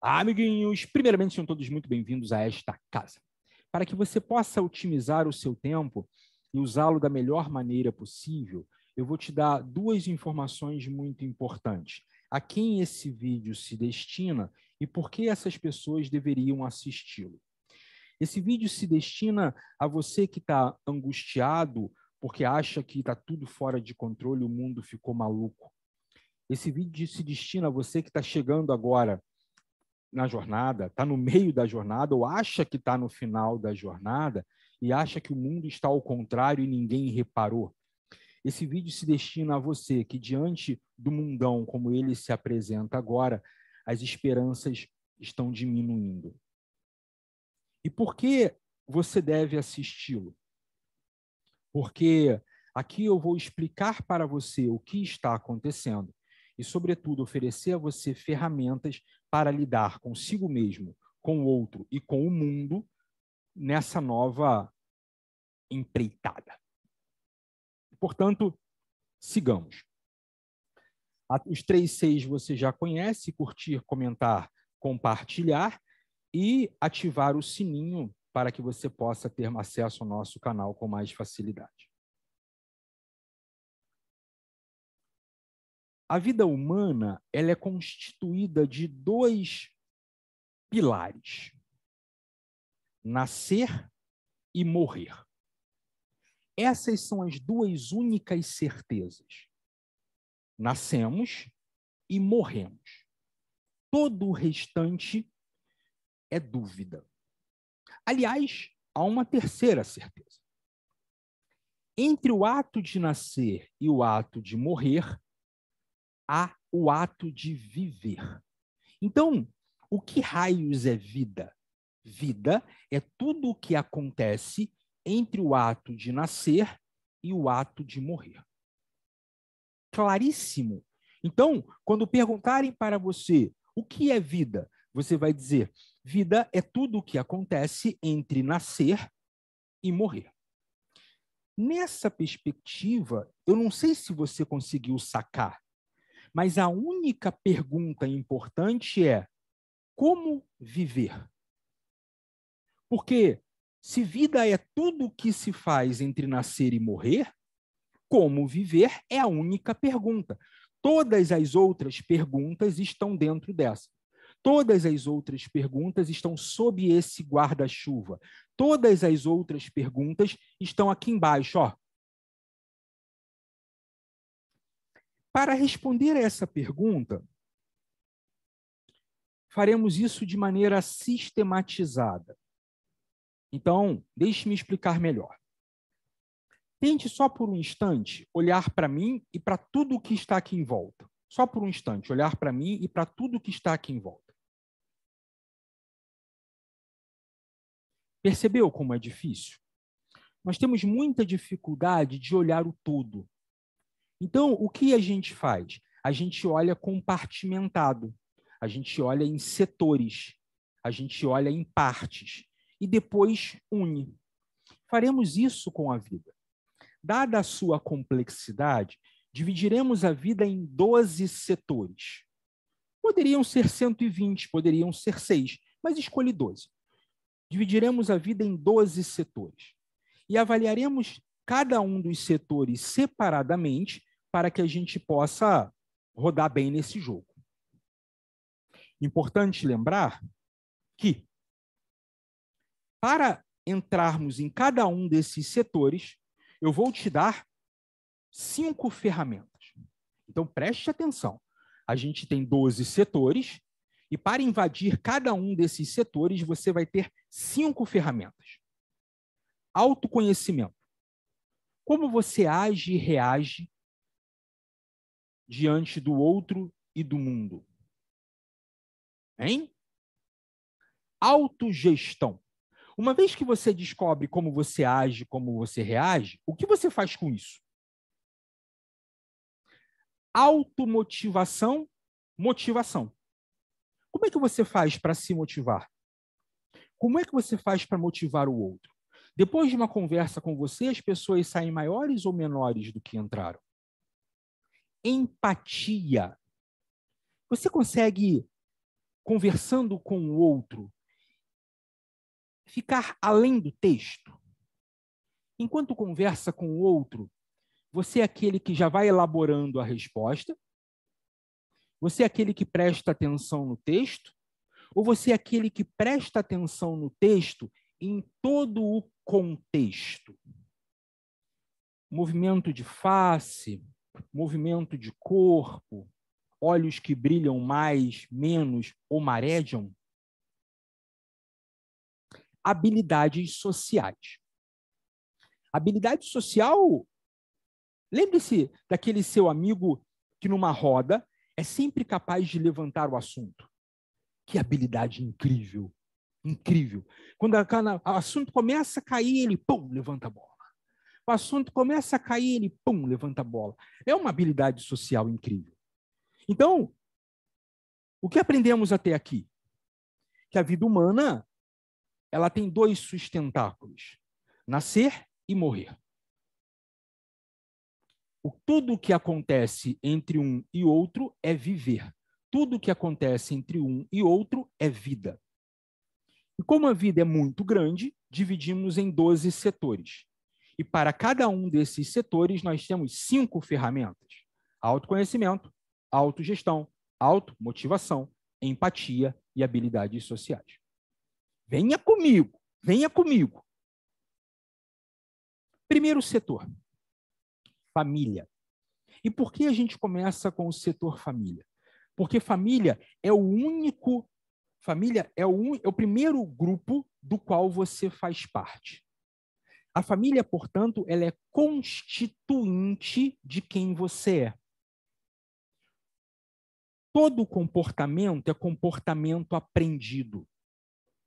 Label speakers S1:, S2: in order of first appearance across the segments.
S1: Amiguinhos, primeiramente sejam todos muito bem-vindos a esta casa. Para que você possa otimizar o seu tempo e usá-lo da melhor maneira possível, eu vou te dar duas informações muito importantes. A quem esse vídeo se destina e por que essas pessoas deveriam assisti-lo. Esse vídeo se destina a você que está angustiado porque acha que está tudo fora de controle, o mundo ficou maluco. Esse vídeo se destina a você que está chegando agora na jornada, está no meio da jornada, ou acha que está no final da jornada, e acha que o mundo está ao contrário e ninguém reparou. Esse vídeo se destina a você que, diante do mundão como ele se apresenta agora, as esperanças estão diminuindo. E por que você deve assisti-lo? Porque aqui eu vou explicar para você o que está acontecendo e, sobretudo, oferecer a você ferramentas para lidar consigo mesmo, com o outro e com o mundo nessa nova empreitada. Portanto, sigamos. Os 3 Cs você já conhece: curtir, comentar, compartilhar e ativar o sininho para que você possa ter acesso ao nosso canal com mais facilidade. A vida humana ela é constituída de 2 pilares: nascer e morrer. Essas são as 2 únicas certezas. Nascemos e morremos. Todo o restante é dúvida. Aliás, há uma terceira certeza. Entre o ato de nascer e o ato de morrer, há o ato de viver. Então, o que raios é vida? Vida é tudo o que acontece entre o ato de nascer e o ato de morrer. Claríssimo. Então, quando perguntarem para você o que é vida, você vai dizer: vida é tudo o que acontece entre nascer e morrer. Nessa perspectiva, eu não sei se você conseguiu sacar, mas a única pergunta importante é: como viver? Porque se vida é tudo o que se faz entre nascer e morrer, como viver é a única pergunta. Todas as outras perguntas estão dentro dessa. Todas as outras perguntas estão sob esse guarda-chuva. Todas as outras perguntas estão aqui embaixo, ó. Para responder a essa pergunta, faremos isso de maneira sistematizada. Então, deixe-me explicar melhor. Tente só por um instante olhar para mim e para tudo o que está aqui em volta. Só por um instante olhar para mim e para tudo o que está aqui em volta. Percebeu como é difícil? Nós temos muita dificuldade de olhar o todo. Então, o que a gente faz? A gente olha compartimentado, a gente olha em setores, a gente olha em partes e depois une. Faremos isso com a vida. Dada a sua complexidade, dividiremos a vida em 12 setores. Poderiam ser 120, poderiam ser 6, mas escolhi 12. Dividiremos a vida em 12 setores e avaliaremos cada um dos setores separadamente para que a gente possa rodar bem nesse jogo. Importante lembrar que, para entrarmos em cada um desses setores, eu vou te dar 5 ferramentas. Então, preste atenção. A gente tem 12 setores e, para invadir cada um desses setores, você vai ter 5 ferramentas. Autoconhecimento. Como você age e reage diante do outro e do mundo? Hein? Autogestão. Uma vez que você descobre como você age, como você reage, o que você faz com isso? Automotivação, motivação. Como é que você faz para se motivar? Como é que você faz para motivar o outro? Depois de uma conversa com você, as pessoas saem maiores ou menores do que entraram? Empatia. Você consegue conversando com o outro, ficar além do texto? Enquanto conversa com o outro, você é aquele que já vai elaborando a resposta? Você é aquele que presta atenção no texto? Ou você é aquele que presta atenção no texto em todo o contexto? Movimento de face, movimento de corpo, olhos que brilham mais, menos ou marejam? Habilidades sociais. Habilidade social, lembre-se daquele seu amigo que numa roda é sempre capaz de levantar o assunto. Que habilidade incrível, incrível. Quando o assunto começa a cair, ele, pum, levanta a bola. O assunto começa a cair, ele, pum, levanta a bola. É uma habilidade social incrível. Então, o que aprendemos até aqui? Que a vida humana, ela tem dois sustentáculos: nascer e morrer. Tudo o que acontece entre um e outro é viver. Tudo o que acontece entre um e outro é vida. E como a vida é muito grande, dividimos em 12 setores. E para cada um desses setores, nós temos 5 ferramentas: autoconhecimento, autogestão, automotivação, empatia e habilidades sociais. Venha comigo, venha comigo. Primeiro setor, família. E por que a gente começa com o setor família? Porque família é o primeiro grupo do qual você faz parte. A família, portanto, ela é constituinte de quem você é. Todo comportamento é comportamento aprendido.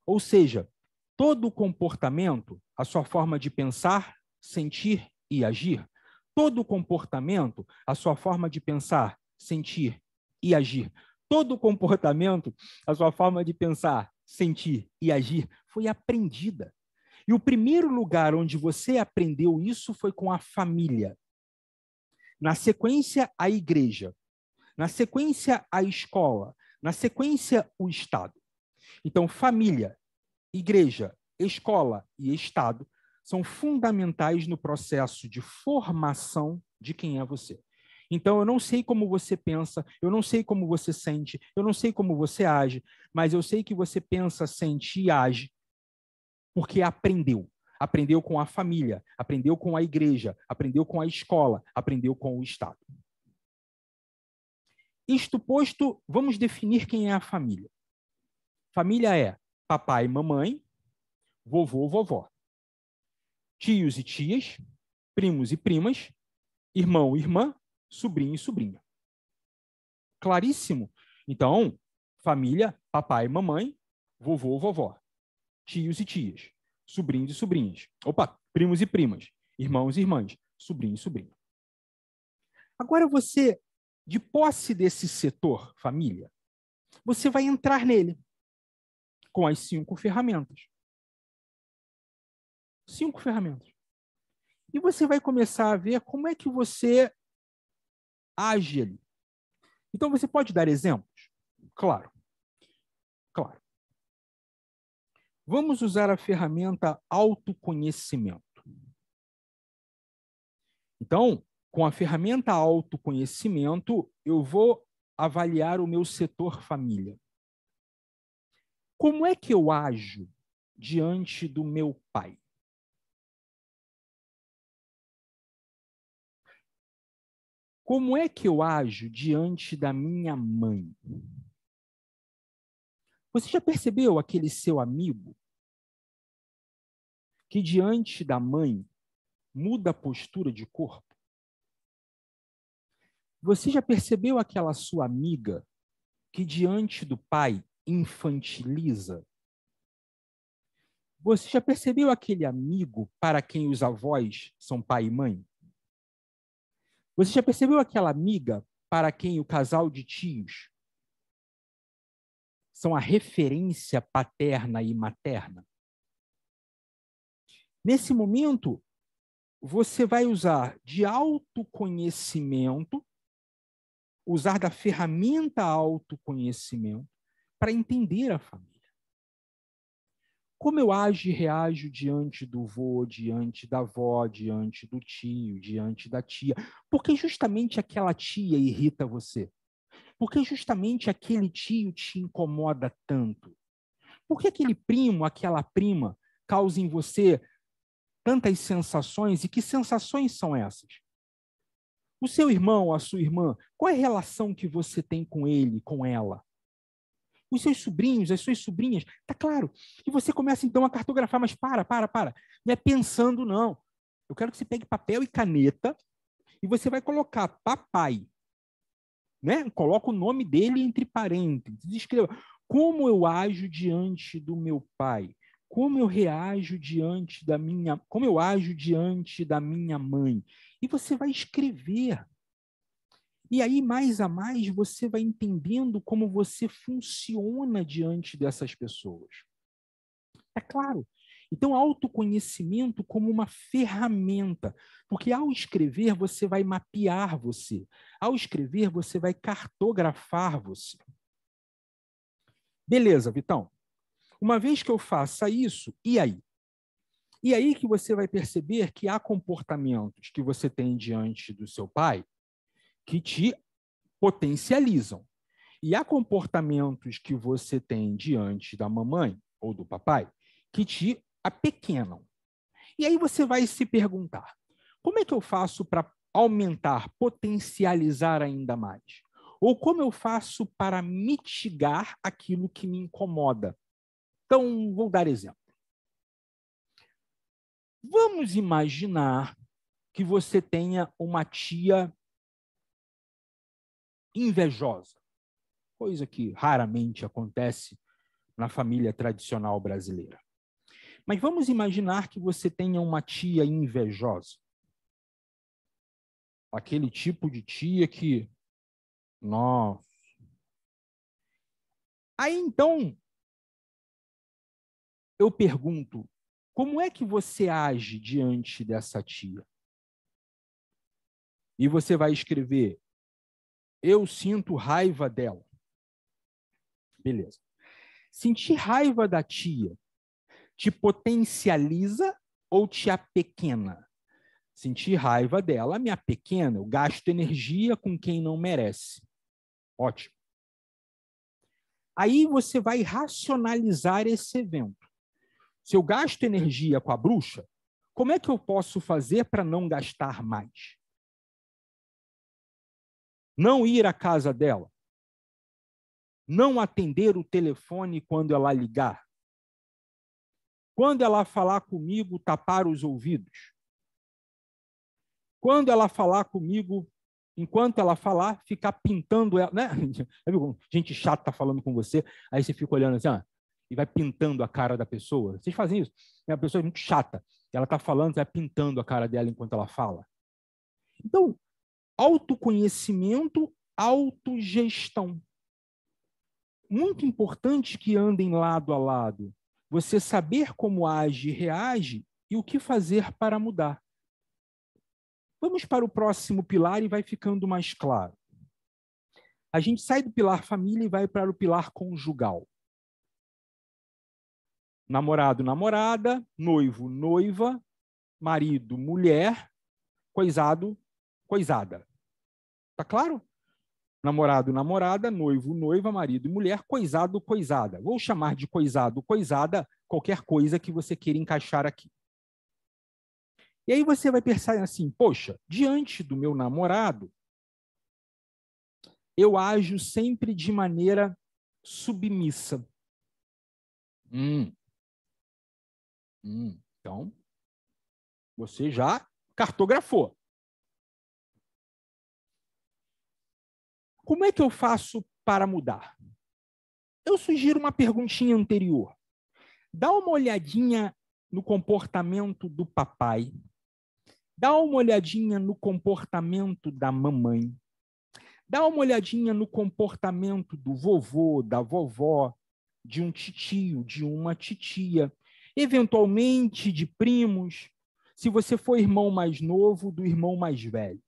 S1: Ou seja, todo comportamento, a sua forma de pensar, sentir e agir, todo comportamento, a sua forma de pensar, sentir e agir, todo comportamento, a sua forma de pensar, sentir e agir, foi aprendida. E o primeiro lugar onde você aprendeu isso foi com a família. Na sequência, a igreja. Na sequência, a escola. Na sequência, o Estado. Então, família, igreja, escola e Estado são fundamentais no processo de formação de quem é você. Então, eu não sei como você pensa, eu não sei como você sente, eu não sei como você age, mas eu sei que você pensa, sente e age porque aprendeu. Aprendeu com a família, aprendeu com a igreja, aprendeu com a escola, aprendeu com o Estado. Isto posto, vamos definir quem é a família. Família é papai e mamãe, vovô, vovó, tios e tias, primos e primas, irmão e irmã, sobrinho e sobrinha. Claríssimo? Então, família, papai e mamãe, vovô, vovó, tios e tias, sobrinhos e sobrinhas. Opa, primos e primas, irmãos e irmãs, sobrinho e sobrinha. Agora você, de posse desse setor família, você vai entrar nele com as 5 ferramentas. 5 ferramentas. E você vai começar a ver como é que você age ali. Então, você pode dar exemplos? Claro. Claro. Vamos usar a ferramenta autoconhecimento. Então, com a ferramenta autoconhecimento, eu vou avaliar o meu setor família. Como é que eu ajo diante do meu pai? Como é que eu ajo diante da minha mãe? Você já percebeu aquele seu amigo que diante da mãe muda a postura de corpo? Você já percebeu aquela sua amiga que diante do pai infantiliza? Você já percebeu aquele amigo para quem os avós são pai e mãe? Você já percebeu aquela amiga para quem o casal de tios são a referência paterna e materna? Nesse momento, você vai usar de autoconhecimento, usar da ferramenta autoconhecimento, para entender a família. Como eu ajo e reajo diante do vô, diante da avó, diante do tio, diante da tia? Porque justamente aquela tia irrita você? Porque justamente aquele tio te incomoda tanto? Por que aquele primo, aquela prima, causa em você tantas sensações? E que sensações são essas? O seu irmão, a sua irmã, qual é a relação que você tem com ele, com ela? Os seus sobrinhos, as suas sobrinhas, tá claro. E você começa então a cartografar, mas para. Não é pensando, não. Eu quero que você pegue papel e caneta e você vai colocar papai, né? Coloca o nome dele entre parênteses, escreva como eu ajo diante do meu pai, como eu reajo diante da minha, como eu ajo diante da minha mãe. E você vai escrever. E aí, mais a mais, você vai entendendo como você funciona diante dessas pessoas. É claro. Então, autoconhecimento como uma ferramenta, porque ao escrever você vai mapear você. Ao escrever você vai cartografar você. Beleza, Vitão. Uma vez que eu faça isso, e aí? E aí que você vai perceber que há comportamentos que você tem diante do seu pai que te potencializam. E há comportamentos que você tem diante da mamãe ou do papai que te apequenam. E aí você vai se perguntar, como é que eu faço para aumentar, potencializar ainda mais? Ou como eu faço para mitigar aquilo que me incomoda? Então, vou dar exemplo. Vamos imaginar que você tenha uma tia invejosa, coisa que raramente acontece na família tradicional brasileira. Mas vamos imaginar que você tenha uma tia invejosa. Aquele tipo de tia que, nossa. Aí então, eu pergunto, como é que você age diante dessa tia? E você vai escrever, eu sinto raiva dela. Beleza. Sentir raiva da tia te potencializa ou te apequena? Sentir raiva dela me apequena, eu gasto energia com quem não merece. Ótimo. Aí você vai racionalizar esse evento. Se eu gasto energia com a bruxa, como é que eu posso fazer para não gastar mais? Não ir à casa dela? Não atender o telefone quando ela ligar? Quando ela falar comigo, tapar os ouvidos? Quando ela falar comigo, enquanto ela falar, ficar pintando ela, né? Gente chata falando com você, aí você fica olhando assim, e vai pintando a cara da pessoa. Vocês fazem isso? A pessoa é muito chata. Ela está falando, você vai pintando a cara dela enquanto ela fala. Então, autoconhecimento, autogestão. Muito importante que andem lado a lado. Você saber como age e reage e o que fazer para mudar. Vamos para o próximo pilar e vai ficando mais claro. A gente sai do pilar família e vai para o pilar conjugal. Namorado, namorada, noivo, noiva, marido, mulher, coisado, coisada. Tá claro? Namorado, namorada, noivo, noiva, marido e mulher, coisado, coisada. Vou chamar de coisado, coisada, qualquer coisa que você queira encaixar aqui. E aí você vai pensar assim, poxa, diante do meu namorado, eu ajo sempre de maneira submissa. Então, você já cartografou. Como é que eu faço para mudar? Eu sugiro uma perguntinha anterior. Dá uma olhadinha no comportamento do papai. Dá uma olhadinha no comportamento da mamãe. Dá uma olhadinha no comportamento do vovô, da vovó, de um titio, de uma titia, eventualmente de primos, se você for irmão mais novo, do irmão mais velho.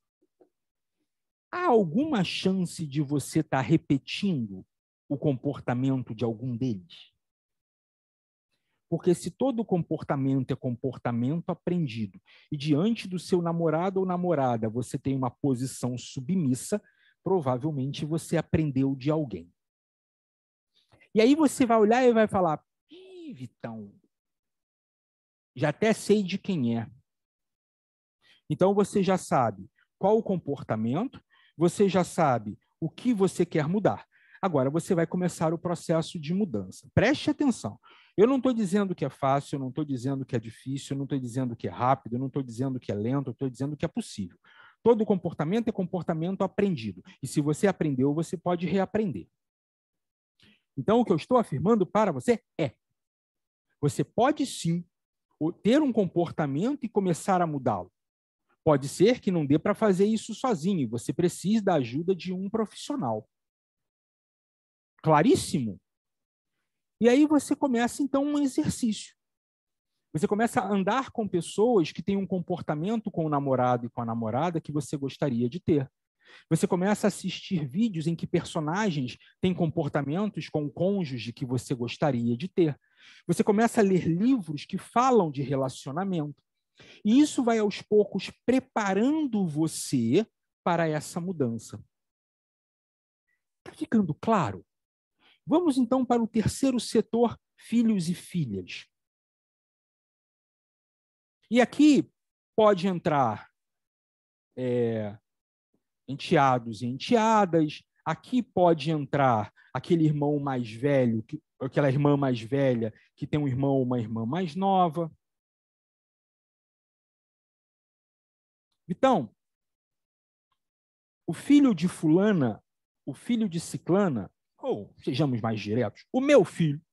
S1: Há alguma chance de você estar repetindo o comportamento de algum deles? Porque se todo comportamento é comportamento aprendido e diante do seu namorado ou namorada você tem uma posição submissa, provavelmente você aprendeu de alguém. E aí você vai olhar e vai falar, ih, Vitão, já até sei de quem é. Então você já sabe qual o comportamento, você já sabe o que você quer mudar. Agora você vai começar o processo de mudança. Preste atenção. Eu não estou dizendo que é fácil, eu não estou dizendo que é difícil, eu não estou dizendo que é rápido, eu não estou dizendo que é lento, eu estou dizendo que é possível. Todo comportamento é comportamento aprendido. E se você aprendeu, você pode reaprender. Então, o que eu estou afirmando para você é: você pode sim ter um comportamento e começar a mudá-lo. Pode ser que não dê para fazer isso sozinho, e você precise da ajuda de um profissional. Claríssimo? E aí você começa, então, um exercício. Você começa a andar com pessoas que têm um comportamento com o namorado e com a namorada que você gostaria de ter. Você começa a assistir vídeos em que personagens têm comportamentos com o cônjuge que você gostaria de ter. Você começa a ler livros que falam de relacionamento. E isso vai, aos poucos, preparando você para essa mudança. Está ficando claro? Vamos, então, para o terceiro setor, filhos e filhas. E aqui pode entrar enteados e enteadas, aqui pode entrar aquele irmão mais velho, aquela irmã mais velha que tem um irmão ou uma irmã mais nova. Então, o filho de fulana, o filho de ciclana, ou sejamos mais diretos, o meu filho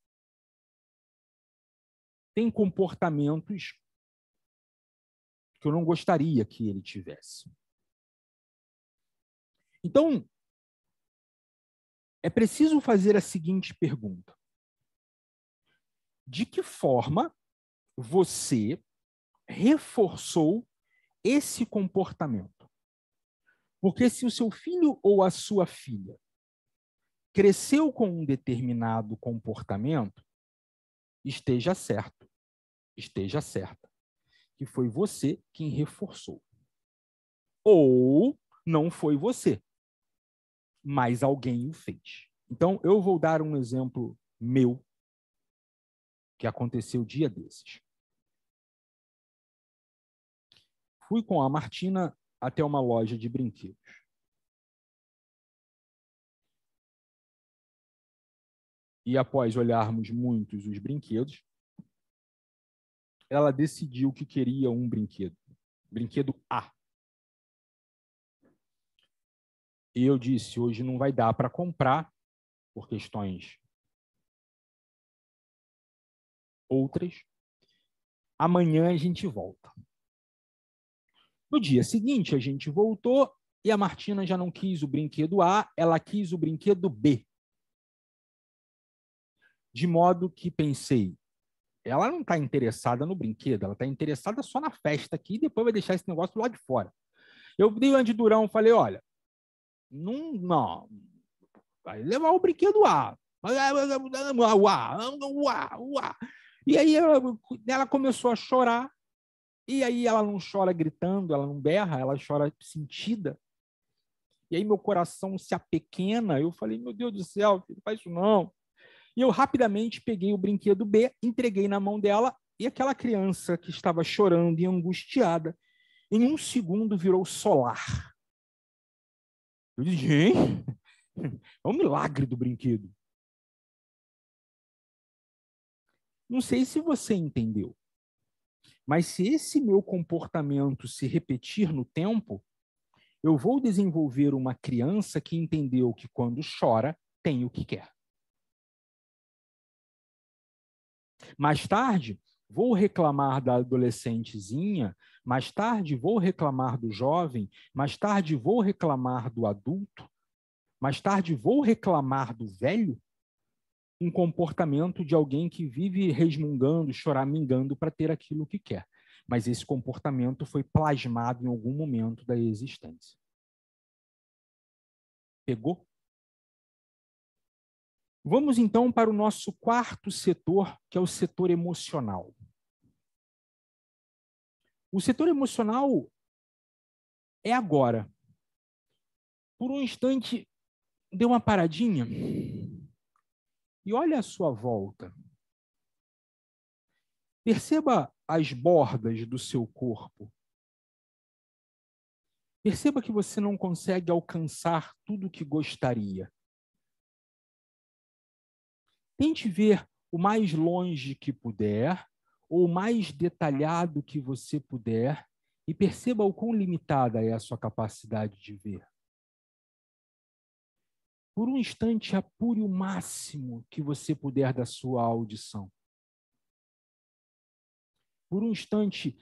S1: tem comportamentos que eu não gostaria que ele tivesse. Então, é preciso fazer a seguinte pergunta: de que forma você reforçou esse comportamento? Porque se o seu filho ou a sua filha cresceu com um determinado comportamento, esteja certo, esteja certa, que foi você quem reforçou. Ou não foi você, mas alguém o fez. Então, eu vou dar um exemplo meu que aconteceu dia desses. Fui com a Martina até uma loja de brinquedos. E após olharmos muitos os brinquedos, ela decidiu que queria um brinquedo. Brinquedo A. E eu disse, hoje não vai dar para comprar, por questões outras. Amanhã a gente volta. No dia seguinte, a gente voltou e a Martina já não quis o brinquedo A, ela quis o brinquedo B. De modo que pensei, ela não está interessada no brinquedo, ela está interessada só na festa aqui e depois vai deixar esse negócio do lado de fora. Eu dei uma de durão, falei, olha, não, vai levar o brinquedo A. E aí ela começou a chorar, e aí ela não chora gritando, ela não berra, ela chora sentida. E aí meu coração se apequena, eu falei, meu Deus do céu, filho, faz isso não. E eu rapidamente peguei o brinquedo B, entreguei na mão dela, e aquela criança que estava chorando e angustiada, em um segundo virou solar. Eu disse, hein? É um milagre do brinquedo. Não sei se você entendeu, mas se esse meu comportamento se repetir no tempo, eu vou desenvolver uma criança que entendeu que quando chora, tem o que quer. Mais tarde, vou reclamar da adolescentezinha, mais tarde vou reclamar do jovem, mais tarde vou reclamar do adulto, mais tarde vou reclamar do velho, um comportamento de alguém que vive resmungando, choramingando para ter aquilo que quer. Mas esse comportamento foi plasmado em algum momento da existência. Pegou? Vamos então para o nosso quarto setor, que é o setor emocional. O setor emocional é agora. Por um instante, dê uma paradinha e olhe à sua volta. Perceba as bordas do seu corpo. Perceba que você não consegue alcançar tudo o que gostaria. Tente ver o mais longe que puder, ou o mais detalhado que você puder, e perceba o quão limitada é a sua capacidade de ver. Por um instante, apure o máximo que você puder da sua audição. Por um instante,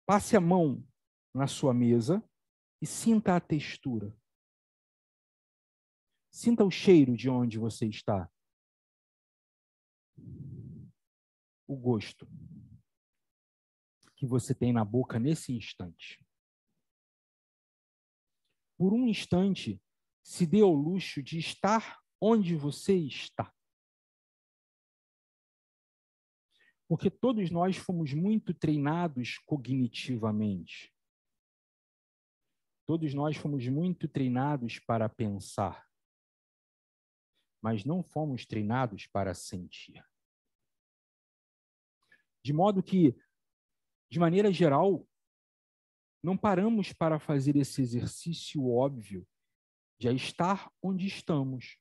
S1: passe a mão na sua mesa e sinta a textura. Sinta o cheiro de onde você está. O gosto que você tem na boca nesse instante. Por um instante, se dê ao luxo de estar onde você está. Porque todos nós fomos muito treinados cognitivamente. Todos nós fomos muito treinados para pensar, mas não fomos treinados para sentir. De modo que, de maneira geral, não paramos para fazer esse exercício óbvio de estar onde estamos.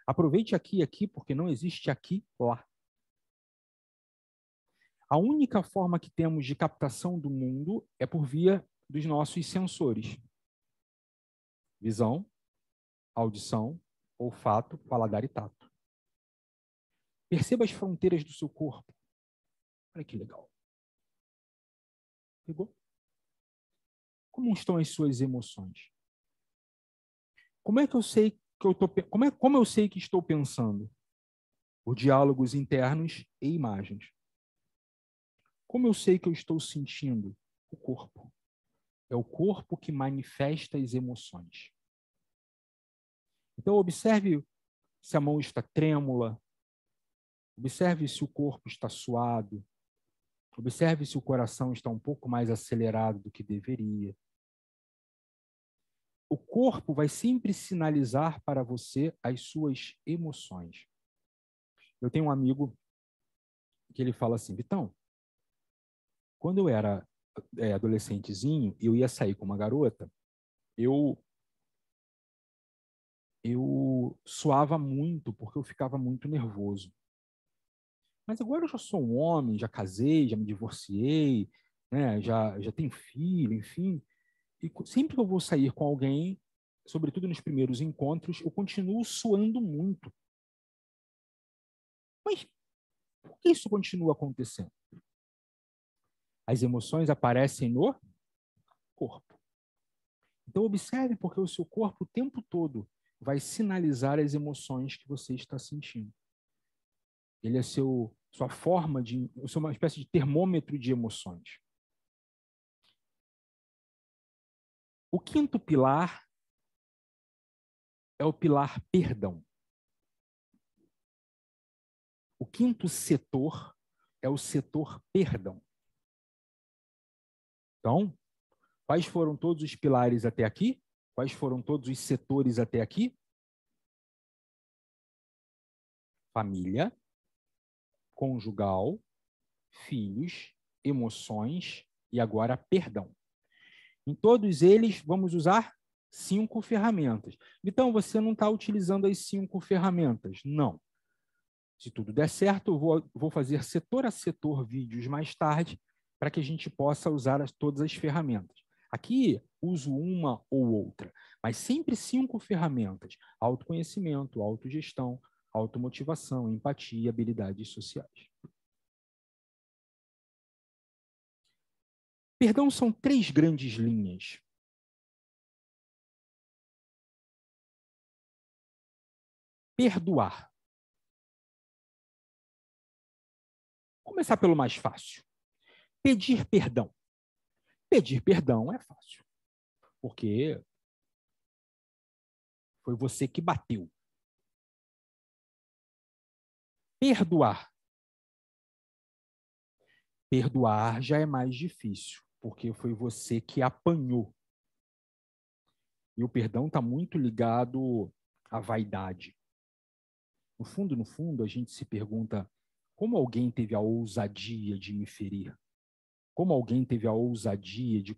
S1: Aproveite aqui, porque não existe aqui, lá. A única forma que temos de captação do mundo é por via dos nossos sensores. Visão, audição, olfato, paladar e tato. Perceba as fronteiras do seu corpo. Olha que legal. Pegou? Como estão as suas emoções? Como é que eu sei que eu tô, como eu sei que estou pensando? Por diálogos internos e imagens. Como eu sei que eu estou sentindo? O corpo. É o corpo que manifesta as emoções. Então, observe se a mão está trêmula, observe se o corpo está suado, observe se o coração está um pouco mais acelerado do que deveria. O corpo vai sempre sinalizar para você as suas emoções. Eu tenho um amigo que ele fala assim, Vitão, quando eu era adolescentezinho, eu ia sair com uma garota, eu suava muito porque eu ficava muito nervoso. Mas agora eu já sou um homem, já casei, já me divorciei, né? já tenho filho, enfim. E sempre que eu vou sair com alguém, sobretudo nos primeiros encontros, eu continuo suando muito. Mas por que isso continua acontecendo? As emoções aparecem no corpo. Então, observe porque o seu corpo o tempo todo vai sinalizar as emoções que você está sentindo. Ele é sua forma de... uma espécie de termômetro de emoções. O quinto pilar é o pilar perdão. O quinto setor é o setor perdão. Então, quais foram todos os pilares até aqui? Quais foram todos os setores até aqui? Família, conjugal, filhos, emoções e agora perdão. Em todos eles, vamos usar 5 ferramentas. Então, você não está utilizando as 5 ferramentas? Não. Se tudo der certo, eu vou fazer setor a setor vídeos mais tarde para que a gente possa usar todas as ferramentas. Aqui, uso uma ou outra, mas sempre 5 ferramentas. Autoconhecimento, autogestão, automotivação, empatia e habilidades sociais. Perdão são 3 grandes linhas. Perdoar. Vou começar pelo mais fácil. Pedir perdão. Pedir perdão é fácil, porque Foi você que bateu. Perdoar. Perdoar já é mais difícil, porque foi você que apanhou. E o perdão está muito ligado à vaidade. No fundo, a gente se pergunta como alguém teve a ousadia de me ferir? Como alguém teve a ousadia de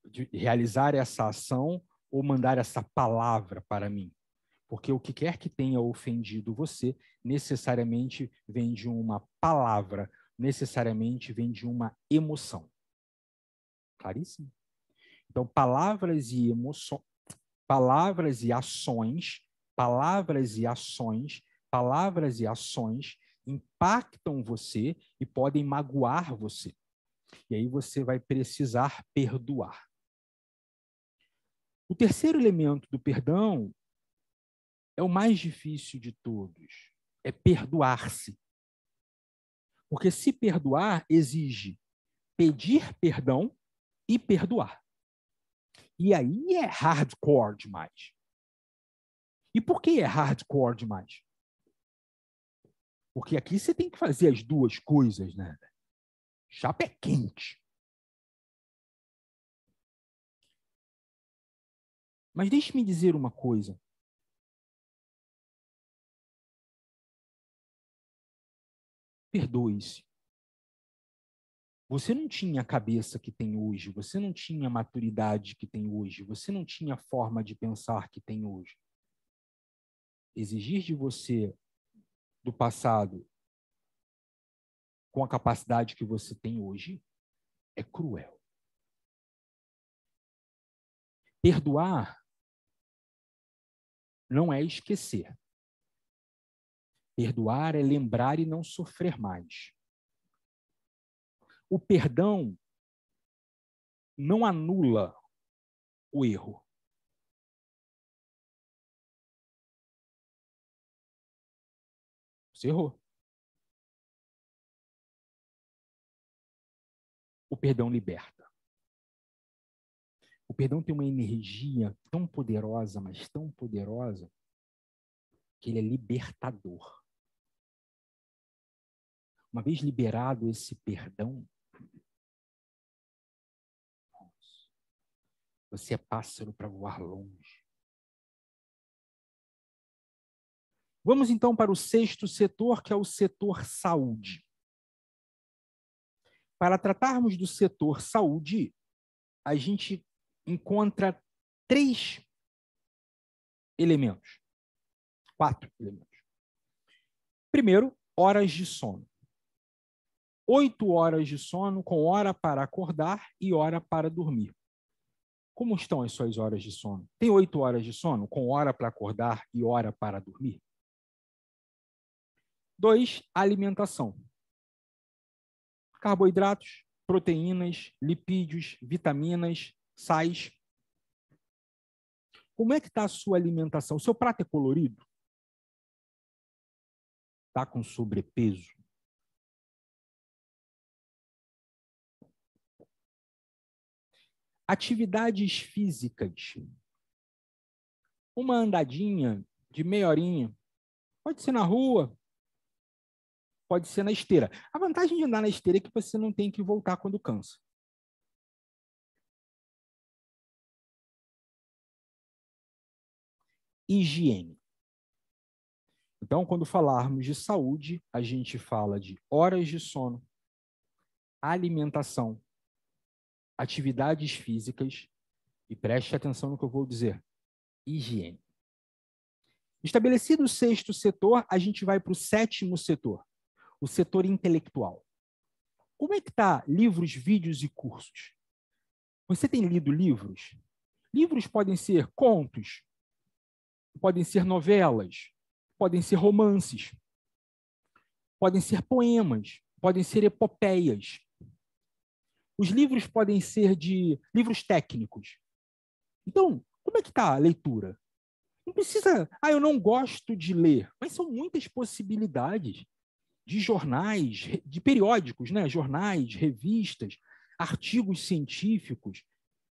S1: de realizar essa ação ou mandar essa palavra para mim? Porque o que quer que tenha ofendido você, necessariamente vem de uma palavra, necessariamente vem de uma emoção. Claríssimo? Então, palavras e emoções, palavras e ações, palavras e ações, palavras e ações impactam você e podem magoar você. E aí você vai precisar perdoar. O terceiro elemento do perdão é o mais difícil de todos, é perdoar-se. Porque se perdoar exige pedir perdão e perdoar. E aí é hardcore demais. E por que é hardcore demais? Porque aqui você tem que fazer as duas coisas, né? Chapa é quente. Mas deixe-me dizer uma coisa. Perdoe-se. Você não tinha a cabeça que tem hoje, você não tinha a maturidade que tem hoje, você não tinha a forma de pensar que tem hoje. Exigir de você do passado com a capacidade que você tem hoje é cruel. Perdoar não é esquecer. Perdoar é lembrar e não sofrer mais. O perdão não anula o erro. Você errou. O perdão liberta. O perdão tem uma energia tão poderosa, mas tão poderosa, que ele é libertador. Uma vez liberado esse perdão, você é pássaro para voar longe. Vamos então para o sexto setor, que é o setor saúde. Para tratarmos do setor saúde, a gente encontra 4 elementos. Primeiro, horas de sono. 8 horas de sono, com hora para acordar e hora para dormir. Como estão as suas horas de sono? Tem 8 horas de sono, com hora para acordar e hora para dormir? 2, alimentação. Carboidratos, proteínas, lipídios, vitaminas, sais. Como é que está a sua alimentação? O seu prato é colorido? Está com sobrepeso? Atividades físicas. Uma andadinha de meia horinha. Pode ser na rua, pode ser na esteira. A vantagem de andar na esteira é que você não tem que voltar quando cansa. Higiene. Então, quando falarmos de saúde, a gente fala de horas de sono, alimentação, atividades físicas e preste atenção no que eu vou dizer, higiene. Estabelecido o sexto setor, a gente vai para o sétimo setor, o setor intelectual. Como é que está livros, vídeos e cursos? Você tem lido livros? Livros podem ser contos, podem ser novelas, podem ser romances, podem ser poemas, podem ser epopeias. Os livros podem ser de livros técnicos. Então, como é que está a leitura? Não precisa, eu não gosto de ler, mas são muitas possibilidades de jornais, de periódicos, né? Jornais, revistas, artigos científicos,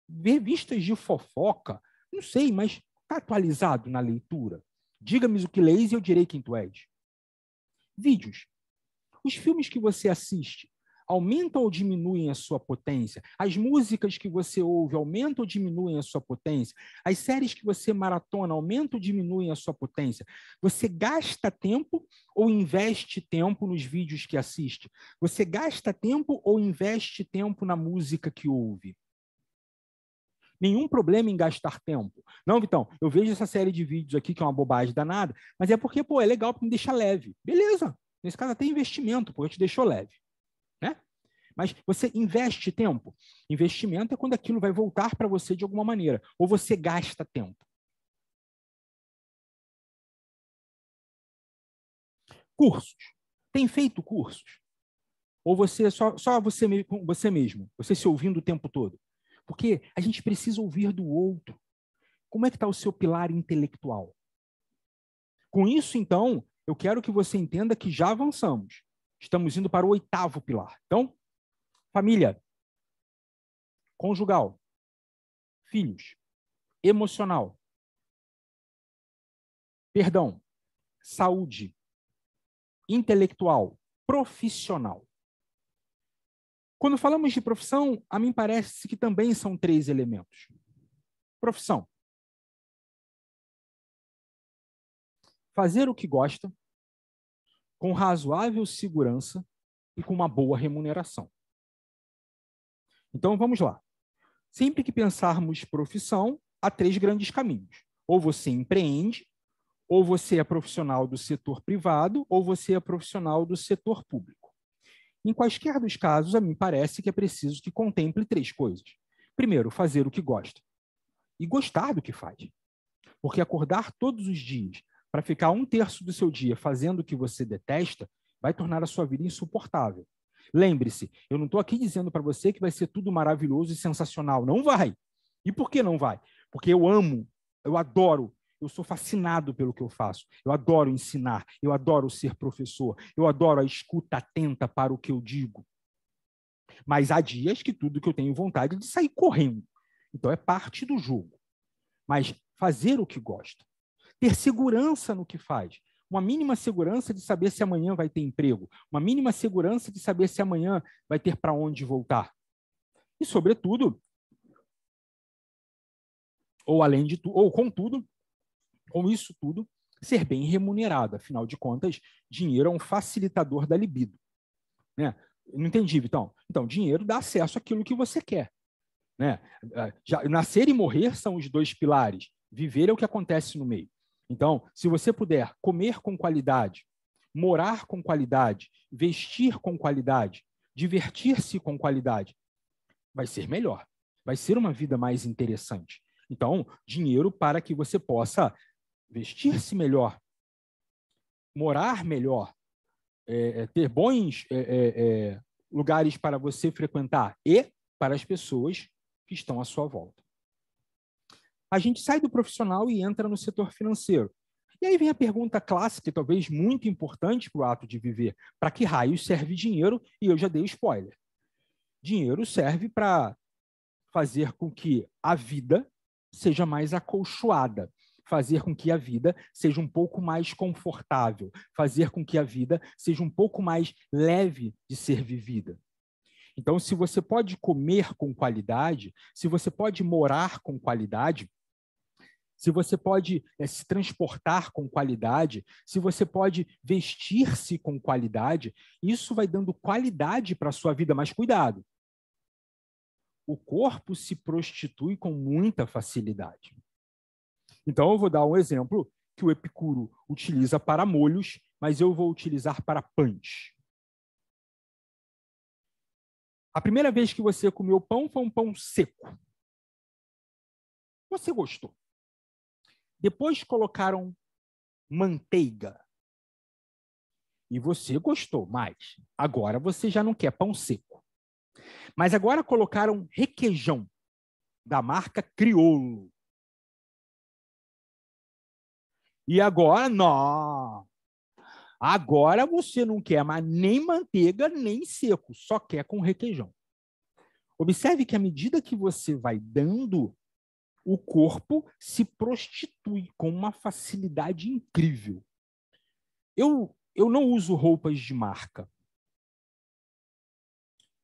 S1: revistas de fofoca, não sei, mas Está atualizado na leitura? Diga-me o que leis e eu direi quem tu és. Vídeos. Os filmes que você assiste aumentam ou diminuem a sua potência? As músicas que você ouve aumentam ou diminuem a sua potência? As séries que você maratona aumentam ou diminuem a sua potência? Você gasta tempo ou investe tempo nos vídeos que assiste? Você gasta tempo ou investe tempo na música que ouve? Nenhum problema em gastar tempo. Não, Vitão, eu vejo essa série de vídeos aqui, que é uma bobagem danada, mas é porque, é legal para me deixar leve. Beleza. Nesse caso, até investimento, porque te deixou leve. Né? Mas você investe tempo. Investimento é quando aquilo vai voltar para você de alguma maneira. Ou você gasta tempo. Cursos. Tem feito cursos? Ou você só você mesmo? Você se ouvindo o tempo todo? Porque a gente precisa ouvir do outro. Como é que está o seu pilar intelectual? Com isso, então, eu quero que você entenda que já avançamos. Estamos indo para o 8º pilar. Então, família, conjugal, filhos, emocional, perdão, saúde, intelectual, profissional. Quando falamos de profissão, a mim parece que também são 3 elementos. Profissão. Fazer o que gosta, com razoável segurança e com uma boa remuneração. Então, vamos lá. Sempre que pensarmos profissão, há 3 grandes caminhos. Ou você empreende, ou você é profissional do setor privado, ou você é profissional do setor público. Em quaisquer dos casos, a mim parece que é preciso que contemple 3 coisas. Primeiro, fazer o que gosta. E gostar do que faz. Porque acordar todos os dias para ficar 1/3 do seu dia fazendo o que você detesta vai tornar a sua vida insuportável. Lembre-se, eu não estou aqui dizendo para você que vai ser tudo maravilhoso e sensacional. Não vai. E por que não vai? Porque eu amo, eu adoro, eu sou fascinado pelo que eu faço. Eu adoro ensinar, eu adoro ser professor, eu adoro a escuta atenta para o que eu digo. Mas há dias que tudo que eu tenho vontade é de sair correndo. Então é parte do jogo. Mas fazer o que gosta. Ter segurança no que faz. Uma mínima segurança de saber se amanhã vai ter emprego. Uma mínima segurança de saber se amanhã vai ter para onde voltar. E, sobretudo, ou além de tudo, ou contudo, com isso tudo, ser bem remunerado. Afinal de contas, dinheiro é um facilitador da libido. Né? Não entendi, Vitão. Então, dinheiro dá acesso àquilo que você quer. Né? Nascer e morrer são os 2 pilares. Viver é o que acontece no meio. Então, se você puder comer com qualidade, morar com qualidade, vestir com qualidade, divertir-se com qualidade, vai ser melhor. Vai ser uma vida mais interessante. Então, dinheiro para que você possa vestir-se melhor, morar melhor, ter bons lugares para você frequentar e para as pessoas que estão à sua volta. A gente sai do profissional e entra no setor financeiro. E aí vem a pergunta clássica, talvez muito importante para o ato de viver. Para que raios serve dinheiro? E eu já dei spoiler. Dinheiro serve para fazer com que a vida seja mais acolchoada, fazer com que a vida seja um pouco mais confortável, fazer com que a vida seja um pouco mais leve de ser vivida. Então, se você pode comer com qualidade, se você pode morar com qualidade, se você pode se transportar com qualidade, se você pode vestir-se com qualidade, isso vai dando qualidade para a sua vida, mas cuidado. O corpo se prostitui com muita facilidade. Então, eu vou dar um exemplo que o Epicuro utiliza para molhos, mas eu vou utilizar para pães. A primeira vez que você comeu pão foi um pão seco. Você gostou. Depois colocaram manteiga. E você gostou mais. Agora você já não quer pão seco. Mas agora colocaram requeijão da marca Criollo. E agora, não. Agora você não quer mais nem manteiga, nem seco. Só quer com requeijão. Observe que à medida que você vai dando o corpo se prostitui com uma facilidade incrível. Eu não uso roupas de marca.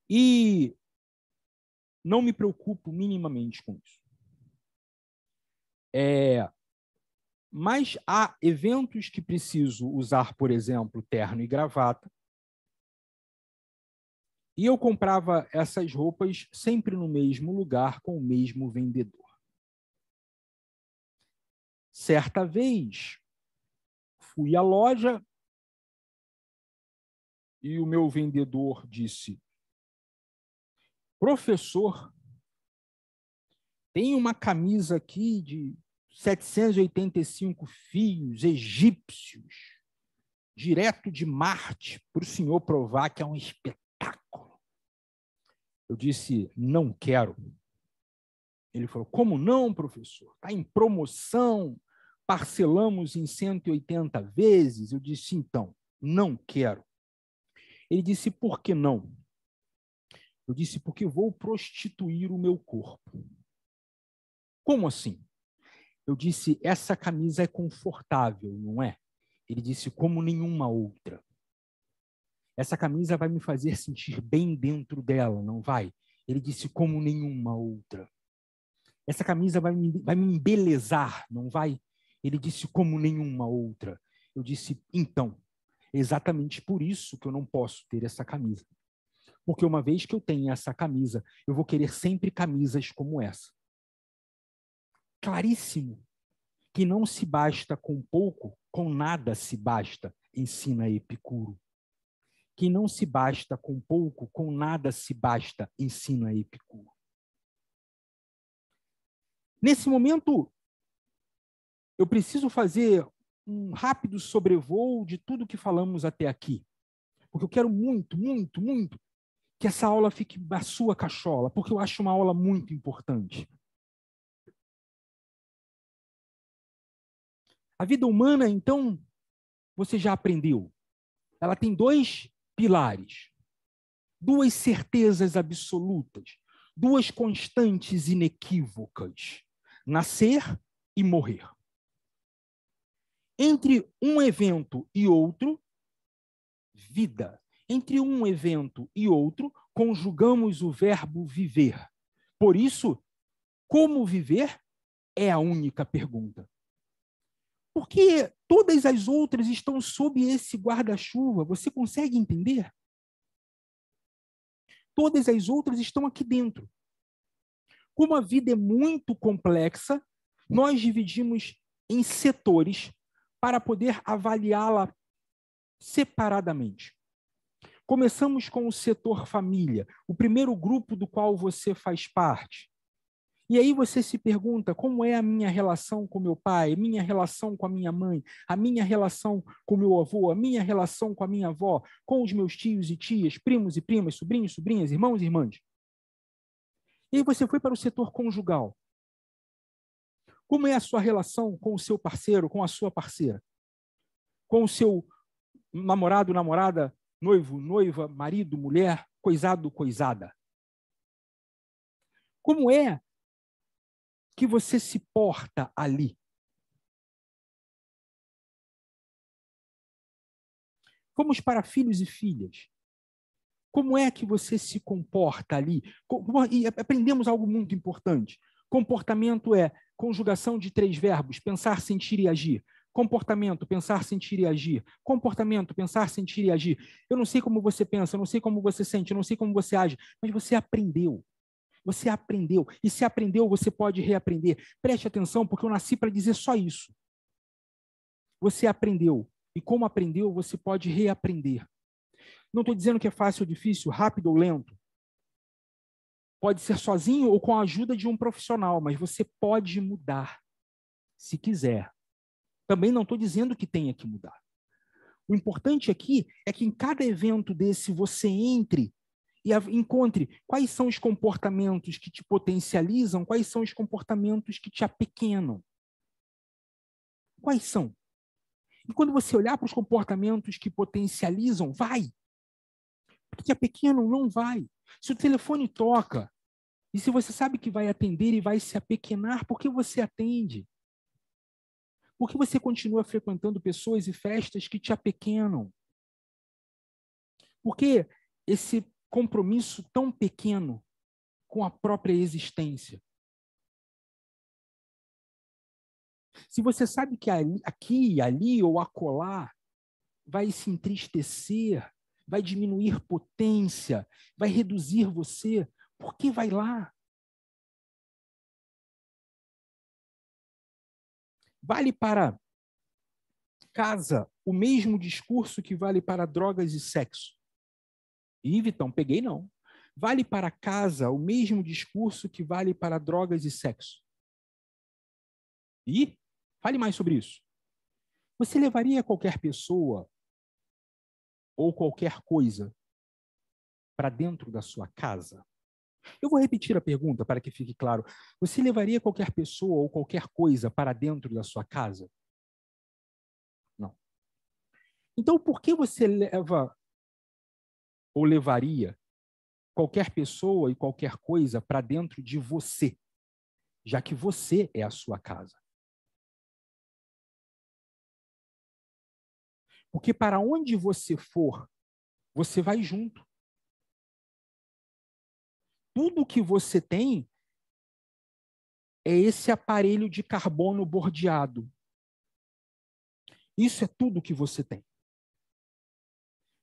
S1: E não me preocupo minimamente com isso. Mas há eventos que preciso usar, por exemplo, terno e gravata. E eu comprava essas roupas sempre no mesmo lugar, com o mesmo vendedor. Certa vez, fui à loja e o meu vendedor disse: professor, tem uma camisa aqui de 785 fios egípcios, direto de Marte, para o senhor provar que é um espetáculo. Eu disse: não quero. Ele falou: como não, professor? Está em promoção, parcelamos em 180 vezes. Eu disse: então, não quero. Ele disse: por que não? Eu disse: porque vou prostituir o meu corpo. Como assim? Eu disse: essa camisa é confortável, não é? Ele disse: como nenhuma outra. Essa camisa vai me fazer sentir bem dentro dela, não vai? Ele disse: como nenhuma outra. Essa camisa vai me embelezar, não vai? Ele disse: como nenhuma outra. Eu disse: então, exatamente por isso que eu não posso ter essa camisa. Porque uma vez que eu tenho essa camisa, eu vou querer sempre camisas como essa. Claríssimo que não se basta com pouco, com nada se basta, ensina Epicuro. Que não se basta com pouco, com nada se basta, ensina Epicuro. Nesse momento, eu preciso fazer um rápido sobrevoo de tudo que falamos até aqui. Porque eu quero muito, muito, muito que essa aula fique na sua cachola, porque eu acho uma aula muito importante. A vida humana, então, você já aprendeu. Ela tem dois pilares, duas certezas absolutas, duas constantes inequívocas: nascer e morrer. Entre um evento e outro, vida. Entre um evento e outro, conjugamos o verbo viver. Por isso, como viver é a única pergunta. Porque todas as outras estão sob esse guarda-chuva. Você consegue entender? Todas as outras estão aqui dentro. Como a vida é muito complexa, nós dividimos em setores para poder avaliá-la separadamente. Começamos com o setor família, o primeiro grupo do qual você faz parte. E aí você se pergunta: como é a minha relação com meu pai, a minha relação com a minha mãe, a minha relação com meu avô, a minha relação com a minha avó, com os meus tios e tias, primos e primas, sobrinhos, sobrinhas, irmãos e irmãs. E aí você foi para o setor conjugal. Como é a sua relação com o seu parceiro, com a sua parceira? Com o seu namorado, namorada, noivo, noiva, marido, mulher, coisado, coisada? Como é que você se porta ali? Vamos para filhos e filhas. Como é que você se comporta ali? E aprendemos algo muito importante. Comportamento é conjugação de 3 verbos: pensar, sentir e agir. Comportamento, pensar, sentir e agir. Comportamento, pensar, sentir e agir. Eu não sei como você pensa, eu não sei como você sente, eu não sei como você age, mas você aprendeu. Você aprendeu. E se aprendeu, você pode reaprender. Preste atenção, porque eu nasci para dizer só isso. Você aprendeu. E como aprendeu, você pode reaprender. Não estou dizendo que é fácil ou difícil, rápido ou lento. Pode ser sozinho ou com a ajuda de um profissional, mas você pode mudar, se quiser. Também não estou dizendo que tenha que mudar. O importante aqui é que em cada evento desse você entre e encontre quais são os comportamentos que te potencializam, quais são os comportamentos que te apequenam. Quais são? E quando você olhar para os comportamentos que potencializam, vai. Porque te apequenam, não vai. Se o telefone toca E se você sabe que vai atender e vai se apequenar, por que você atende? Por que você continua frequentando pessoas e festas que te apequenam? Por que esse compromisso tão pequeno com a própria existência? Se você sabe que aqui, ali ou acolá vai se entristecer, vai diminuir potência, vai reduzir você, por que vai lá? Vale para casa o mesmo discurso que vale para drogas e sexo? Ih, Vitão, peguei não. Vale para casa o mesmo discurso que vale para drogas e sexo? E fale mais sobre isso. Você levaria qualquer pessoa ou qualquer coisa para dentro da sua casa? Eu vou repetir a pergunta para que fique claro. Você levaria qualquer pessoa ou qualquer coisa para dentro da sua casa? Não. Então, por que você leva ou levaria qualquer pessoa e qualquer coisa para dentro de você, já que você é a sua casa? Porque para onde você for, você vai junto. Tudo que você tem é esse aparelho de carbono bordeado. Isso é tudo que você tem.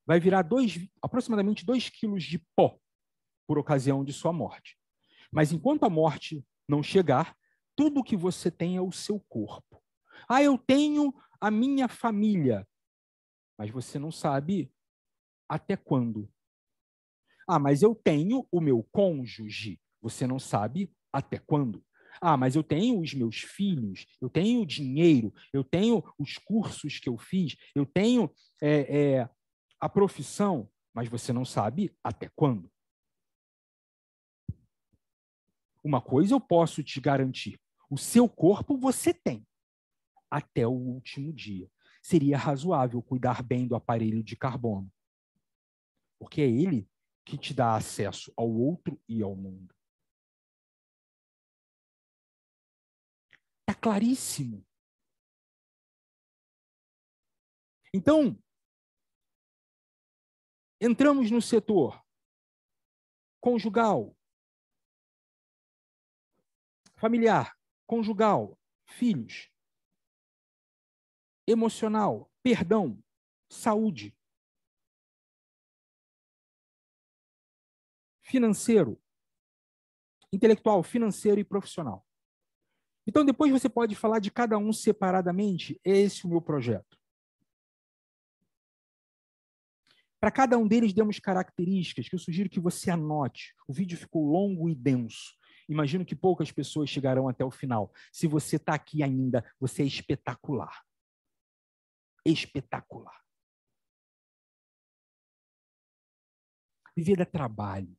S1: Vai virar aproximadamente 2 quilos de pó por ocasião de sua morte. Mas enquanto a morte não chegar, tudo que você tem é o seu corpo. Ah, eu tenho a minha família, mas você não sabe até quando. Ah, mas eu tenho o meu cônjuge, você não sabe até quando. Ah, mas eu tenho os meus filhos, eu tenho dinheiro, eu tenho os cursos que eu fiz, eu tenho a profissão, mas você não sabe até quando. Uma coisa eu posso te garantir: o seu corpo você tem até o último dia. Seria razoável cuidar bem do aparelho de carbono, porque é ele que te dá acesso ao outro e ao mundo. Está claríssimo. Então, entramos no setor conjugal, familiar, conjugal, filhos, emocional, perdão, saúde, financeiro, intelectual, financeiro e profissional. Então, depois você pode falar de cada um separadamente. Esse é o meu projeto. Para cada um deles, demos características que eu sugiro que você anote. O vídeo ficou longo e denso. Imagino que poucas pessoas chegarão até o final. Se você está aqui ainda, você é espetacular. Espetacular. Viver é trabalho.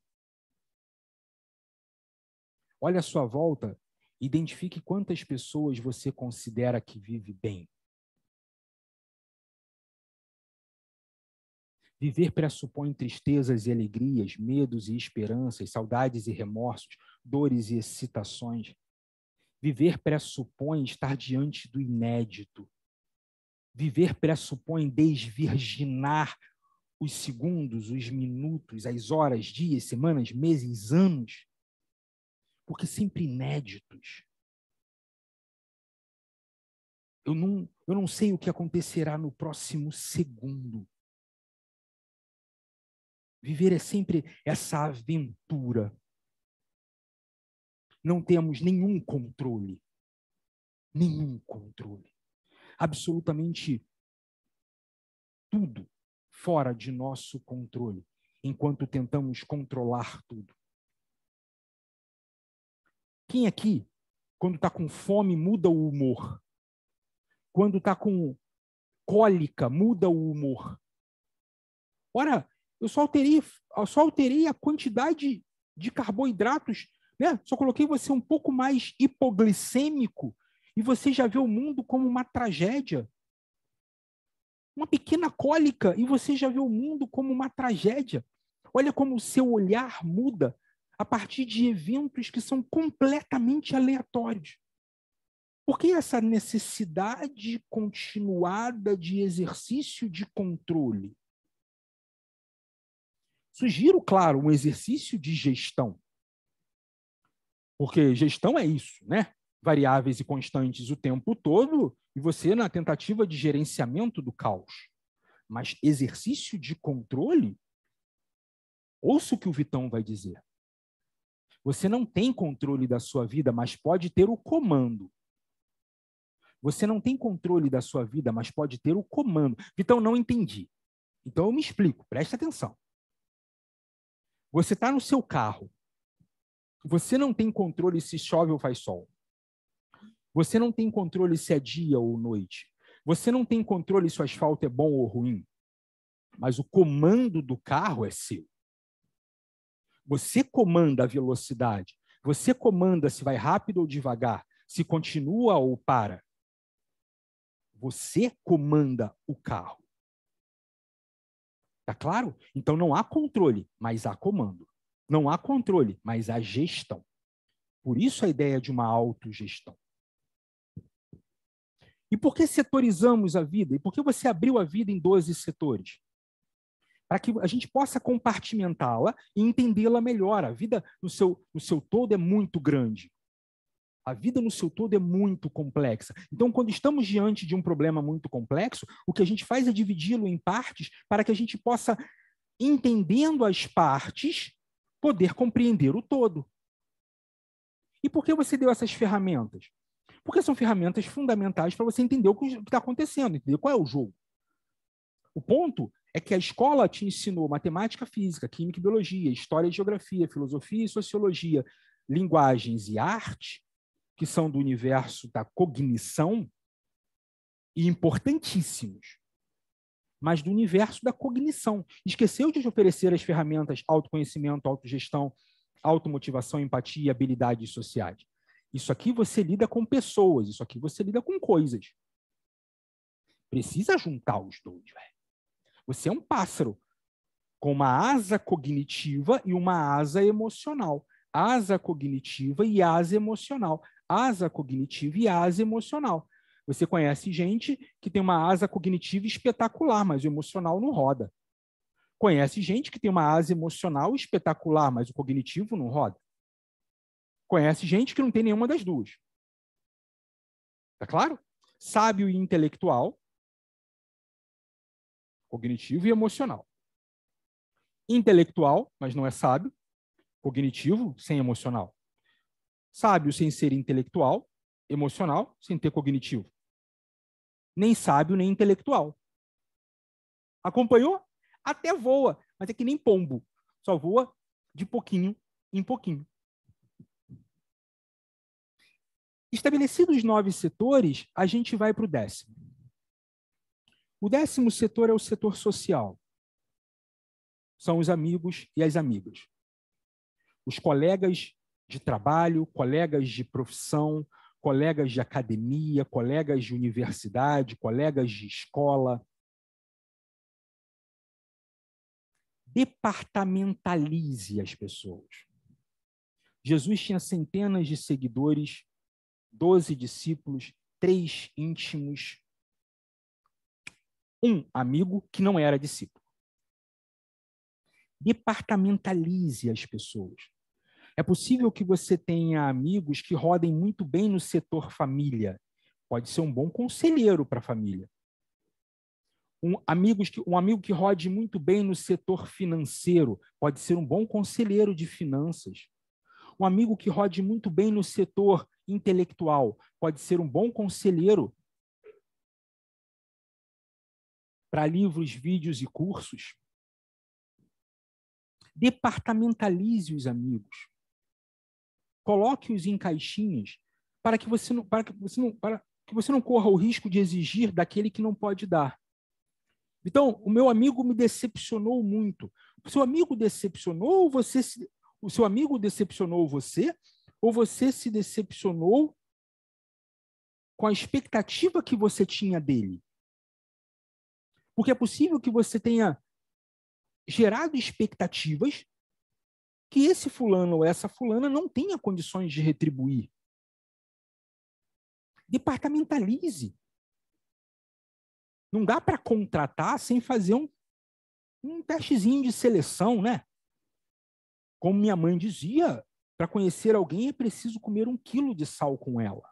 S1: Olha à sua volta, identifique quantas pessoas você considera que vive bem. Viver pressupõe tristezas e alegrias, medos e esperanças, saudades e remorsos, dores e excitações. Viver pressupõe estar diante do inédito. Viver pressupõe desvirginar os segundos, os minutos, as horas, dias, semanas, meses, anos, porque sempre inéditos. Eu não sei o que acontecerá no próximo segundo. Viver é sempre essa aventura. Não temos nenhum controle. Nenhum controle. Absolutamente tudo fora de nosso controle, enquanto tentamos controlar tudo. Quem aqui, quando está com fome, muda o humor? Quando está com cólica, muda o humor? Ora, eu só alterei a quantidade de carboidratos, né? Só coloquei você um pouco mais hipoglicêmico e você já vê o mundo como uma tragédia. Uma pequena cólica e você já vê o mundo como uma tragédia. Olha como o seu olhar muda. a partir de eventos que são completamente aleatórios. Por que essa necessidade continuada de exercício de controle? Sugiro, claro, um exercício de gestão. Porque gestão é isso, né? Variáveis e constantes o tempo todo, e você na tentativa de gerenciamento do caos. Mas exercício de controle? Ouça o que o Vitão vai dizer. Você não tem controle da sua vida, mas pode ter o comando. Você não tem controle da sua vida, mas pode ter o comando. Vitão, não entendi. Então eu me explico, presta atenção. Você está no seu carro. Você não tem controle se chove ou faz sol. Você não tem controle se é dia ou noite. Você não tem controle se o asfalto é bom ou ruim. Mas o comando do carro é seu. Você comanda a velocidade. Você comanda se vai rápido ou devagar, se continua ou para. Você comanda o carro. Tá claro? Então não há controle, mas há comando. Não há controle, mas há gestão. Por isso a ideia de uma autogestão. E por que setorizamos a vida? E por que você abriu a vida em 12 setores? Para que a gente possa compartimentá-la e entendê-la melhor. A vida no seu todo é muito grande. A vida no seu todo é muito complexa. Então, quando estamos diante de um problema muito complexo, o que a gente faz é dividi-lo em partes para que a gente possa, entendendo as partes, poder compreender o todo. E por que você deu essas ferramentas? Porque são ferramentas fundamentais para você entender o que está acontecendo, entender qual é o jogo. O ponto é que a escola te ensinou matemática, física, química e biologia, história e geografia, filosofia e sociologia, linguagens e arte, que são do universo da cognição, e importantíssimos, mas do universo da cognição. Esqueceu de oferecer as ferramentas autoconhecimento, autogestão, automotivação, empatia e habilidades sociais. Isso aqui você lida com pessoas, isso aqui você lida com coisas. Precisa juntar os dois, velho. Você é um pássaro com uma asa cognitiva e uma asa emocional. Asa cognitiva e asa emocional. Asa cognitiva e asa emocional. Você conhece gente que tem uma asa cognitiva espetacular, mas o emocional não roda. Conhece gente que tem uma asa emocional espetacular, mas o cognitivo não roda. Conhece gente que não tem nenhuma das duas. Tá claro? Sábio e intelectual, cognitivo e emocional. Intelectual, mas não é sábio, cognitivo sem emocional. Sábio sem ser intelectual, emocional sem ter cognitivo. Nem sábio, nem intelectual. Acompanhou? Até voa, mas é que nem pombo. Só voa de pouquinho em pouquinho. Estabelecidos os 9 setores, a gente vai para o 10º. O 10º setor é o setor social. São os amigos e as amigas. Os colegas de trabalho, colegas de profissão, colegas de academia, colegas de universidade, colegas de escola. Departamentalize as pessoas. Jesus tinha centenas de seguidores, 12 discípulos, 3 íntimos, um amigo que não era discípulo. Departamentalize as pessoas. É possível que você tenha amigos que rodem muito bem no setor família. Pode ser um bom conselheiro para a família. Um amigo que rode muito bem no setor financeiro. Pode ser um bom conselheiro de finanças. Um amigo que rode muito bem no setor intelectual. Pode ser um bom conselheiro para livros, vídeos e cursos. Departamentalize os amigos. Coloque-os em caixinhas para que você não corra o risco de exigir daquele que não pode dar. Então, o meu amigo me decepcionou muito. O seu amigo decepcionou você, ou você se decepcionou com a expectativa que você tinha dele? Porque é possível que você tenha gerado expectativas que esse fulano ou essa fulana não tenha condições de retribuir. Departamentalize. Não dá para contratar sem fazer um testezinho de seleção, né? Como minha mãe dizia, para conhecer alguém é preciso comer 1 quilo de sal com ela.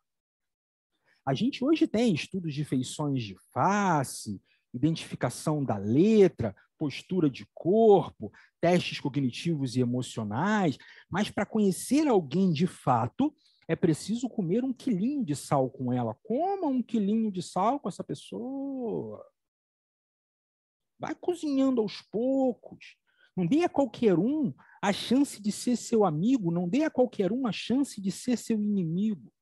S1: A gente hoje tem estudos de feições de face, identificação da letra, postura de corpo, testes cognitivos e emocionais, mas para conhecer alguém de fato, é preciso comer 1 quilinho de sal com ela. Coma 1 quilinho de sal com essa pessoa. Vai cozinhando aos poucos. Não dê a qualquer um a chance de ser seu amigo, não dê a qualquer um a chance de ser seu inimigo.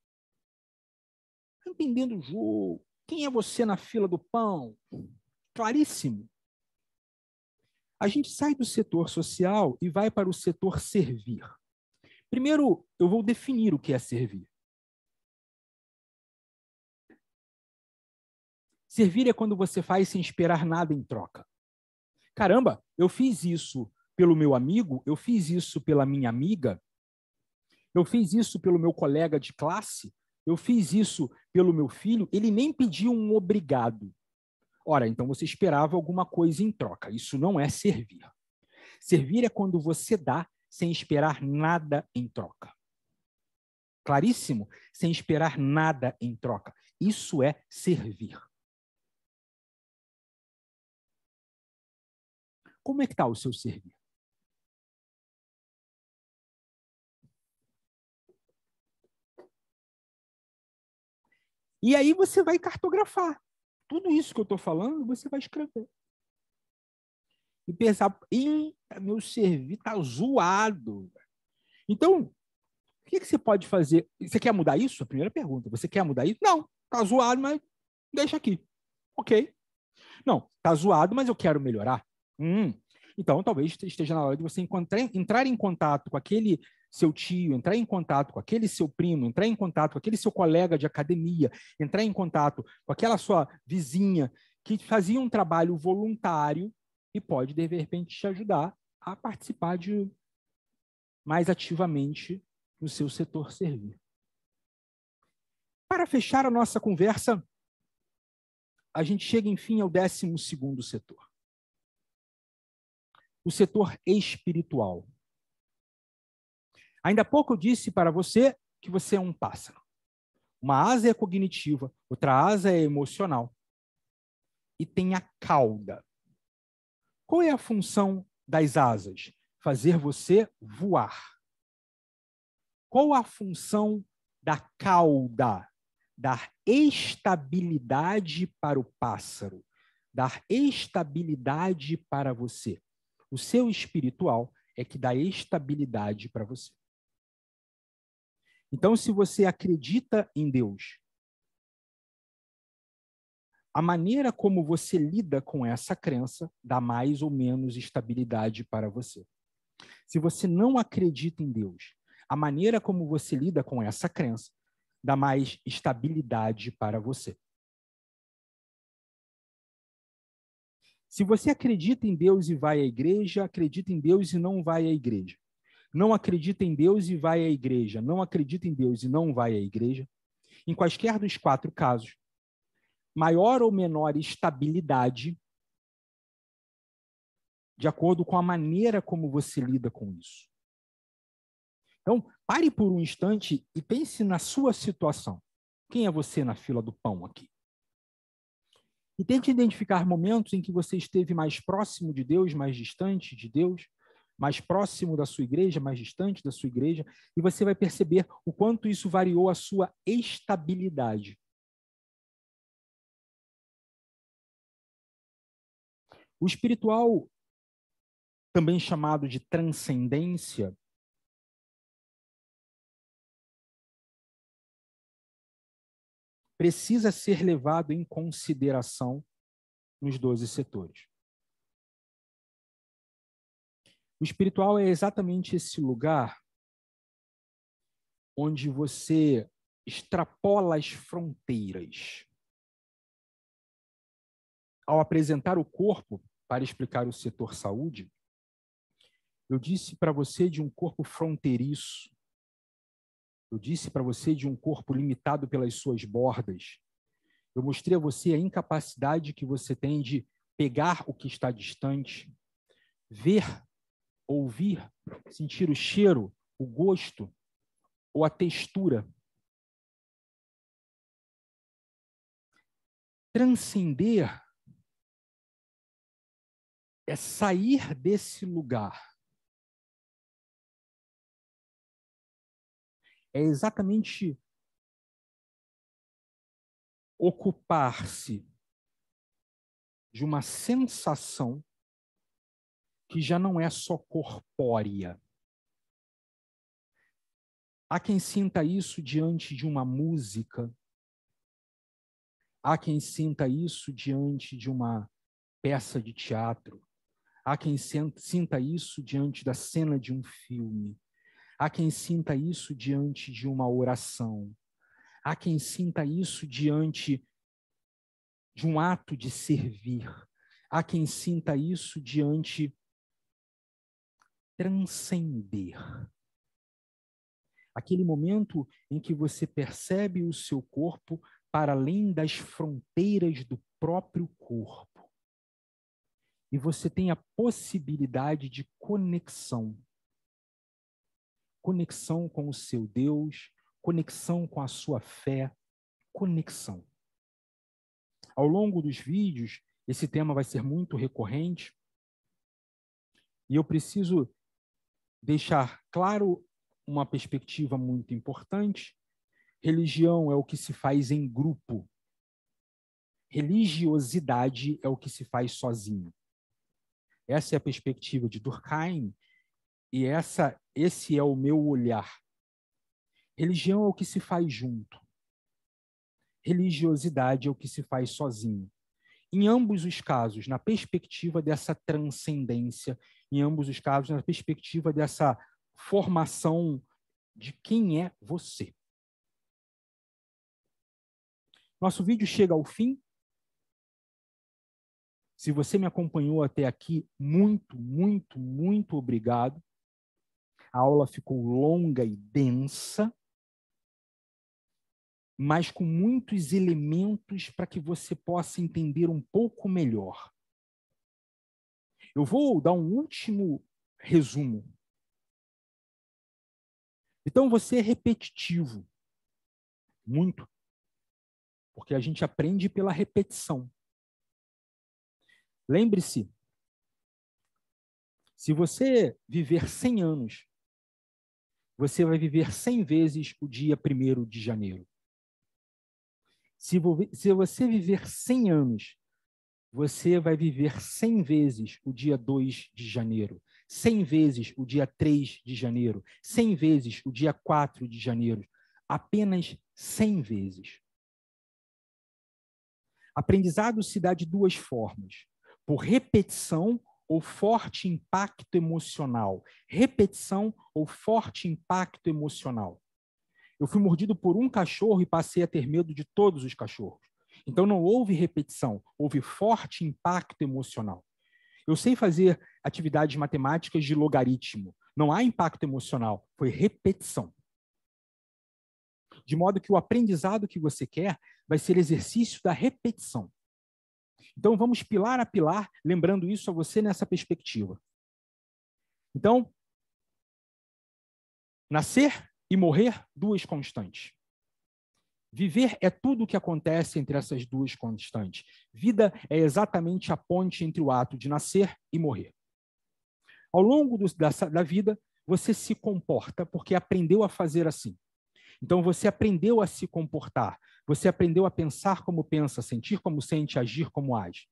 S1: Está entendendo o jogo? Quem é você na fila do pão? Claríssimo. A gente sai do setor social e vai para o setor servir. Primeiro, eu vou definir o que é servir. Servir é quando você faz sem esperar nada em troca. Caramba, eu fiz isso pelo meu amigo, eu fiz isso pela minha amiga, eu fiz isso pelo meu colega de classe, eu fiz isso pelo meu filho, ele nem pediu um obrigado. Ora, então você esperava alguma coisa em troca. Isso não é servir. Servir é quando você dá sem esperar nada em troca. Claríssimo? Sem esperar nada em troca. Isso é servir. Como é que está o seu servir? E aí você vai cartografar. Tudo isso que eu estou falando, você vai escrever. E pensar, meu servir está zoado. Então, o que você pode fazer? Você quer mudar isso? A primeira pergunta. Você quer mudar isso? Não, está zoado, mas deixa aqui. Ok. Não, está zoado, mas eu quero melhorar. Então, talvez esteja na hora de você entrar em contato com aquele seu tio, entrar em contato com aquele seu primo, entrar em contato com aquele seu colega de academia, entrar em contato com aquela sua vizinha que fazia um trabalho voluntário e pode, de repente, te ajudar a participar mais ativamente no seu setor servir. Para fechar a nossa conversa, a gente chega, enfim, ao 12º setor. O setor espiritual. Ainda há pouco eu disse para você que você é um pássaro. Uma asa é cognitiva, outra asa é emocional. E tem a cauda. Qual é a função das asas? Fazer você voar. Qual a função da cauda? Dar estabilidade para o pássaro. Dar estabilidade para você. O seu espiritual é que dá estabilidade para você. Então, se você acredita em Deus, a maneira como você lida com essa crença dá mais ou menos estabilidade para você. Se você não acredita em Deus, a maneira como você lida com essa crença dá mais estabilidade para você. Se você acredita em Deus e vai à igreja, acredita em Deus e não vai à igreja. Não acredita em Deus e vai à igreja. Não acredita em Deus e não vai à igreja. Em quaisquer dos 4 casos, maior ou menor estabilidade de acordo com a maneira como você lida com isso. Então, pare por um instante e pense na sua situação. Quem é você na fila do pão aqui? E tente identificar momentos em que você esteve mais próximo de Deus, mais distante de Deus, mais próximo da sua igreja, mais distante da sua igreja, e você vai perceber o quanto isso variou a sua estabilidade. O espiritual, também chamado de transcendência, precisa ser levado em consideração nos 12 setores. O espiritual é exatamente esse lugar onde você extrapola as fronteiras. Ao apresentar o corpo para explicar o setor saúde, Eu disse para você de um corpo fronteiriço. Eu disse para você de um corpo limitado pelas suas bordas. Eu mostrei a você a incapacidade que você tem de pegar o que está distante, ver, ouvir, sentir o cheiro, o gosto ou a textura. Transcender é sair desse lugar. É exatamente ocupar-se de uma sensação que já não é só corpórea. Há quem sinta isso diante de uma música, há quem sinta isso diante de uma peça de teatro, há quem sinta isso diante da cena de um filme, há quem sinta isso diante de uma oração, há quem sinta isso diante de um ato de servir, há quem sinta isso diante de transcender. Aquele momento em que você percebe o seu corpo para além das fronteiras do próprio corpo. E você tem a possibilidade de conexão. Conexão com o seu Deus, conexão com a sua fé, conexão. Ao longo dos vídeos, esse tema vai ser muito recorrente. E eu preciso deixar claro uma perspectiva muito importante. Religião é o que se faz em grupo. Religiosidade é o que se faz sozinho. Essa é a perspectiva de Durkheim e esse é o meu olhar. Religião é o que se faz junto. Religiosidade é o que se faz sozinho. Em ambos os casos, na perspectiva dessa transcendência, em ambos os casos, na perspectiva dessa formação de quem é você. Nosso vídeo chega ao fim. Se você me acompanhou até aqui, muito, muito, muito obrigado. A aula ficou longa e densa, mas com muitos elementos para que você possa entender um pouco melhor. Eu vou dar um último resumo. Então, você é repetitivo. Muito. Porque a gente aprende pela repetição. Lembre-se, se você viver 100 anos, você vai viver 100 vezes o dia 1º de janeiro. Se você viver 100 anos, você vai viver 100 vezes o dia 2 de janeiro, 100 vezes o dia 3 de janeiro, 100 vezes o dia 4 de janeiro. Apenas 100 vezes. Aprendizado se dá de 2 formas. Por repetição ou forte impacto emocional. Repetição ou forte impacto emocional. Eu fui mordido por um cachorro e passei a ter medo de todos os cachorros. Então não houve repetição, houve forte impacto emocional. Eu sei fazer atividades matemáticas de logaritmo. Não há impacto emocional, foi repetição. De modo que o aprendizado que você quer vai ser exercício da repetição. Então vamos pilar a pilar, lembrando isso a você nessa perspectiva. Então, nascer e morrer, 2 constantes. Viver é tudo o que acontece entre essas 2 constantes. Vida é exatamente a ponte entre o ato de nascer e morrer. Ao longo da vida, você se comporta porque aprendeu a fazer assim. Então, você aprendeu a se comportar. Você aprendeu a pensar como pensa, sentir como sente, agir como age.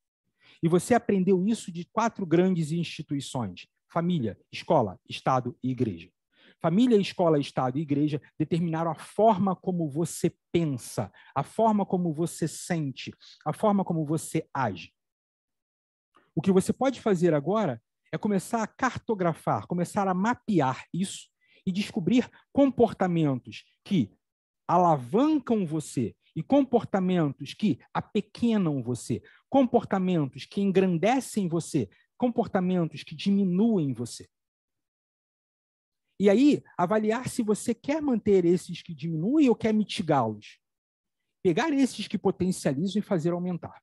S1: E você aprendeu isso de 4 grandes instituições: família, escola, Estado e igreja. Família, escola, Estado e igreja determinaram a forma como você pensa, a forma como você sente, a forma como você age. O que você pode fazer agora é começar a cartografar, começar a mapear isso e descobrir comportamentos que alavancam você e comportamentos que apequenam você, comportamentos que engrandecem você, comportamentos que diminuem você. E aí, avaliar se você quer manter esses que diminuem ou quer mitigá-los. Pegar esses que potencializam e fazer aumentar.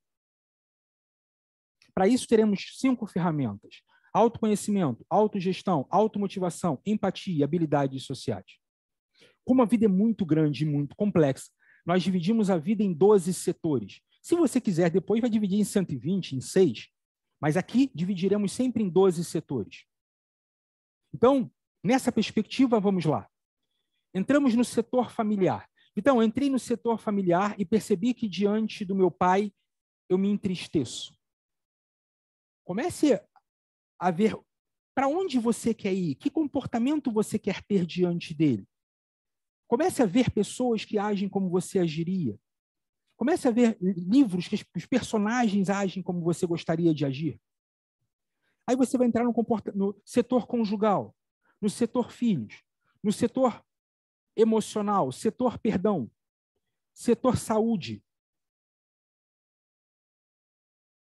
S1: Para isso, teremos 5 ferramentas: autoconhecimento, autogestão, automotivação, empatia e habilidades sociais. Como a vida é muito grande e muito complexa, nós dividimos a vida em 12 setores. Se você quiser, depois vai dividir em 120, em 6, mas aqui dividiremos sempre em 12 setores. Então, nessa perspectiva, vamos lá. Entramos no setor familiar. Então, entrei no setor familiar e percebi que diante do meu pai eu me entristeço. Comece a ver para onde você quer ir, que comportamento você quer ter diante dele. Comece a ver pessoas que agem como você agiria. Comece a ver livros que os personagens agem como você gostaria de agir. Aí você vai entrar no setor conjugal, no setor filhos, no setor emocional, setor perdão, setor saúde,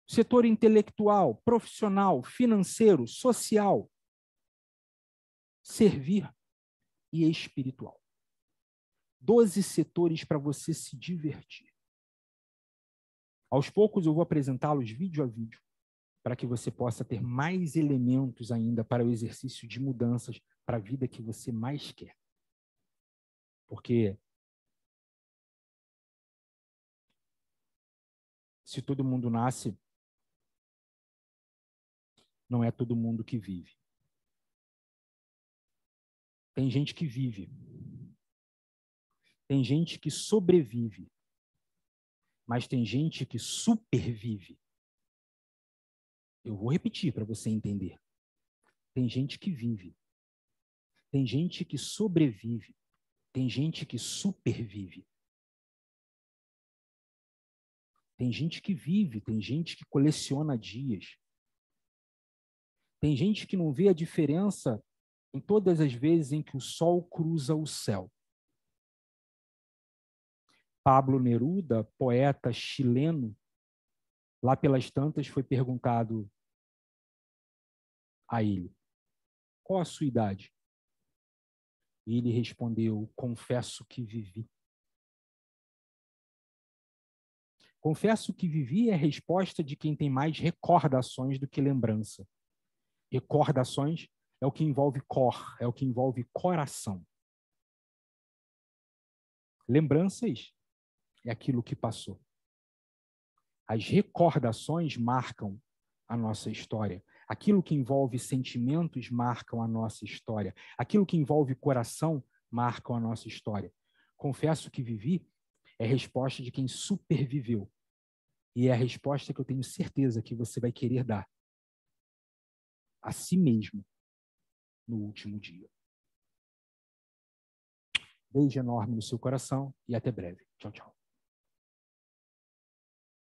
S1: setor intelectual, profissional, financeiro, social, servir e espiritual. 12 setores para você se divertir. Aos poucos eu vou apresentá-los vídeo a vídeo, para que você possa ter mais elementos ainda para o exercício de mudanças para a vida que você mais quer. Porque se todo mundo nasce, não é todo mundo que vive. Tem gente que vive. Tem gente que sobrevive. Mas tem gente que supervive. Eu vou repetir para você entender. Tem gente que vive. Tem gente que sobrevive. Tem gente que supervive. Tem gente que vive, tem gente que coleciona dias. Tem gente que não vê a diferença em todas as vezes em que o sol cruza o céu. Pablo Neruda, poeta chileno, lá pelas tantas foi perguntado a ele: qual a sua idade? E ele respondeu: confesso que vivi. Confesso que vivi é a resposta de quem tem mais recordações do que lembrança. Recordações é o que envolve cor, é o que envolve coração. Lembranças é aquilo que passou. As recordações marcam a nossa história. Aquilo que envolve sentimentos marcam a nossa história. Aquilo que envolve coração marcam a nossa história. Confesso que vivi é a resposta de quem superviveu. E é a resposta que eu tenho certeza que você vai querer dar a si mesmo no último dia. Beijo enorme no seu coração e até breve. Tchau, tchau.